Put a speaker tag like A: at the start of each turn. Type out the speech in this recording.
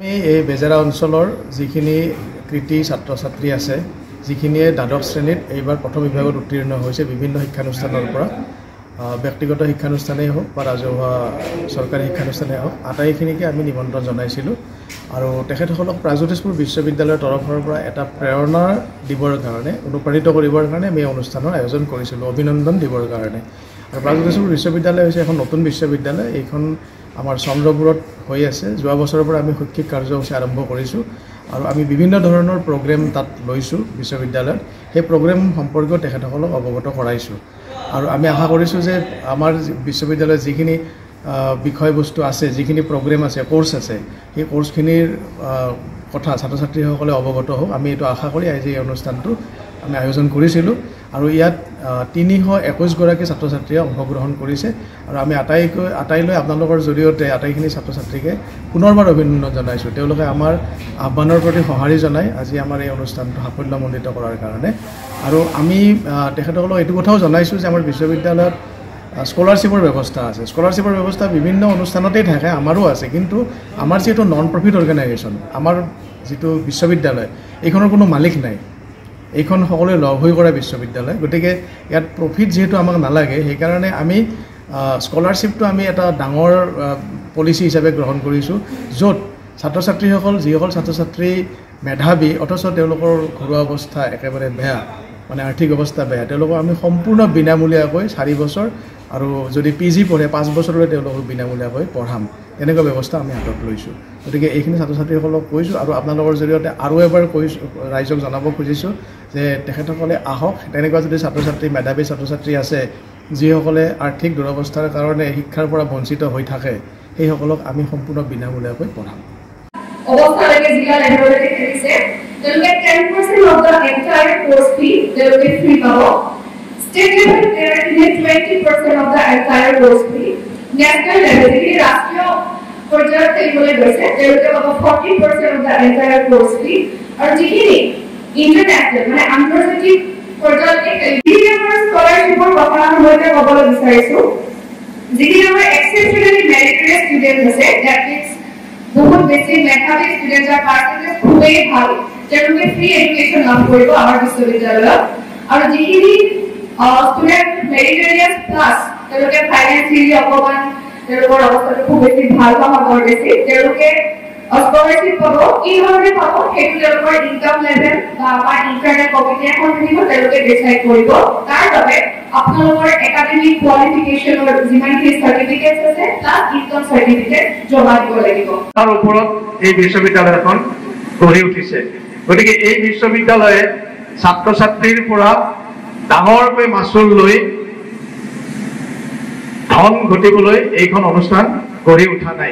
A: এই বেজেৰা অঞ্চলৰ যিখিনি কৃতি ছাত্ৰ ছাত্ৰী আছে যিখিনিয়ে দ্বাদশ শ্ৰেণীত এইবাৰ প্ৰথম বিভাগত উত্তীৰ্ণ হৈছে বিভিন্ন শিক্ষানুষ্ঠানৰ পৰা ব্যক্তিগত শিক্ষানুষ্ঠানেই হওক বা ৰাজহুৱা চৰকাৰী শিক্ষানুষ্ঠানেই হওক আটাইখিনিকে আমি নিমন্ত্ৰণ জনাইছিলোঁ আৰু তেখেতসকলক প্ৰাগজ্যোতিষপুৰ বিশ্ববিদ্যালয়ৰ তৰফৰ পৰা এটা প্ৰেৰণা দিবৰ কাৰণে অনুপ্ৰাণিত কৰিবৰ কাৰণে আমি অনুষ্ঠানৰ আয়োজন কৰিছিলোঁ অভিনন্দন দিবৰ কাৰণে আৰু প্ৰাগজ্যোতিষপুৰ বিশ্ববিদ্যালয় হৈছে এখন নতুন বিশ্ববিদ্যালয় এইখন আমাৰ চন্দ্ৰপুৰত হৈ আছে যোৱা বছৰৰ পৰা আমি শৈক্ষিক কাৰ্যসূচী আৰম্ভ কৰিছোঁ আৰু আমি বিভিন্ন ধৰণৰ প্ৰগ্ৰেম তাত লৈছোঁ বিশ্ববিদ্যালয়ত সেই প্ৰগ্ৰেম সম্পৰ্কেও তেখেতসকলক অৱগত কৰাইছোঁ আৰু আমি আশা কৰিছোঁ যে আমাৰ বিশ্ববিদ্যালয়ত যিখিনি বিষয়বস্তু আছে যিখিনি প্ৰগ্ৰেম আছে কোৰ্চ আছে সেই কোৰ্চখিনিৰ কথা ছাত্ৰ ছাত্ৰীসকলে অৱগত হওক আমি এইটো আশা কৰি আজি এই অনুষ্ঠানটো আমি আয়োজন কৰিছিলোঁ আৰু ইয়াত 321 গৰাকী ছাত্ৰ ছাত্ৰীয়ে অংশগ্ৰহণ কৰিছে আৰু আমি আটাইলৈ আপোনালোকৰ জৰিয়তে আটাইখিনি ছাত্ৰ ছাত্ৰীকে পুনৰবাৰ অভিনন্দন জনাইছোঁ তেওঁলোকে আমাৰ আহ্বানৰ প্ৰতি সঁহাৰি জনাই আজি আমাৰ এই অনুষ্ঠানটো সাফল্যমণ্ডিত কৰাৰ কাৰণে আৰু আমি তেখেতসকলক এইটো কথাও জনাইছোঁ যে আমাৰ বিশ্ববিদ্যালয়ত স্কলাৰশ্বিপৰ ব্যৱস্থা আছে স্কলাৰশ্বিপৰ ব্যৱস্থা বিভিন্ন অনুষ্ঠানতেই থাকে আমাৰো আছে কিন্তু আমাৰ যিহেতু নন প্ৰফিট অৰ্গেনাইজেশ্যন আমাৰ যিটো বিশ্ববিদ্যালয় এইখনৰ কোনো মালিক নাই এইখন সকলোৱে লগ হৈ কৰা বিশ্ববিদ্যালয় গতিকে ইয়াত প্ৰফিট যেহেতু আমাক নালাগে সেইকাৰণে আমি স্কলাৰশ্বিপটো আমি এটা ডাঙৰ পলিচি হিচাপে গ্ৰহণ কৰিছোঁ য'ত ছাত্ৰ ছাত্ৰীসকল যিসকল ছাত্ৰ ছাত্ৰী মেধাৱী অথচ তেওঁলোকৰ ঘৰুৱা অৱস্থা একেবাৰে বেয়া মানে আৰ্থিক অৱস্থা বেয়া তেওঁলোকক আমি সম্পূৰ্ণ বিনামূলীয়াকৈ 4 বছৰ আৰু যদি PG পঢ়ে 5 বছৰলৈ তেওঁলোকক বিনামূলীয়াকৈ পঢ়াম তেনেকুৱা ব্যৱস্থা আমি হাতত লৈছোঁ গতিকে এইখিনি ছাত্ৰ ছাত্ৰীসকলক কৈছোঁ আৰু আপোনালোকৰ জৰিয়তে আৰু এবাৰ কৈছোঁ ৰাইজক জনাব খুজিছোঁ যে তেখেতসকলে আহক তেনেকুৱা যদি ছাত্ৰ ছাত্ৰী মেধাৱী ছাত্ৰ ছাত্ৰী আছে যিসকলে আৰ্থিক দুৰৱস্থাৰ কাৰণে শিক্ষাৰ পৰা বঞ্চিত হৈ থাকে সেইসকলক আমি সম্পূৰ্ণ বিনামূলীয়াকৈ পঢ়াম
B: অৱস্থালৈকে জিলা লেভেললৈকে খেলিছে তেওঁলোকে 10% of the entire course fee তেওঁলোকে ফ্ৰী পাব state level তেওঁলোকে 20% of the entire course fee national level ৰাষ্ট্ৰীয় পৰ্যায়ত খেলিবলৈ গৈছে তেওঁলোকে পাব 40% of the entire course fee আৰু যিখিনি ইন্টাৰনেশ্যনেল মানে আন্তৰ্জাতিক পৰ্যায়ত খেলিবলৈ আমাৰ স্কলাৰশ্বিপৰ কথা মই ক'বলৈ বিচাৰিছোঁ যিখিনি আমাৰ এক্সেপশ্যনেলি মেৰিটৰিয়াছ ষ্টুডেণ্ট আছে দ্যাট মিন্স বহুত বেছি মেধাৱী ষ্টুডেণ্টৰ পাৰ্চেন্টেজ খুবেই ভাল তেওঁলোকে ফ্ৰী এডুকেশ্যন লাভ কৰিব আমাৰ বিশ্ববিদ্যালয়ত আৰু যিখিনি ষ্টুডেণ্ট মেৰিটৰিয়াছ প্লাছ তেওঁলোকে ফাইনেন্সিয়েলি অকণমান তেওঁলোকৰ অৱস্থাটো খুব বেছি ভাল বা বৰ বেছি তেওঁলোকে স্কলাৰশ্বিপ পাব কি ধৰণে পাব সেইটো তেওঁলোকৰ ইনকাম লেভেল বা আমাৰ ইণ্টাৰনেট কমিটি এখন থাকিব তেওঁলোকে ডিচাইড কৰিব তাৰ বাবে আপোনালোকৰ একাডেমিক কোৱালিফিকেশ্যনৰ যিমানখিনি চাৰ্টিফিকেটছ আছে প্লাছ ইনকাম চাৰ্টিফিকেট জমা দিব লাগিব
A: তাৰ ওপৰত এই বিশ্ববিদ্যালয়খন গঢ়ি উঠিছে গতিকে এই বিশ্ববিদ্যালয়ে ছাত্ৰ ছাত্ৰীৰ পৰা ডাঙৰকৈ মাচুল লৈ ধন ঘটিবলৈ এইখন অনুষ্ঠান গঢ়ি উঠা নাই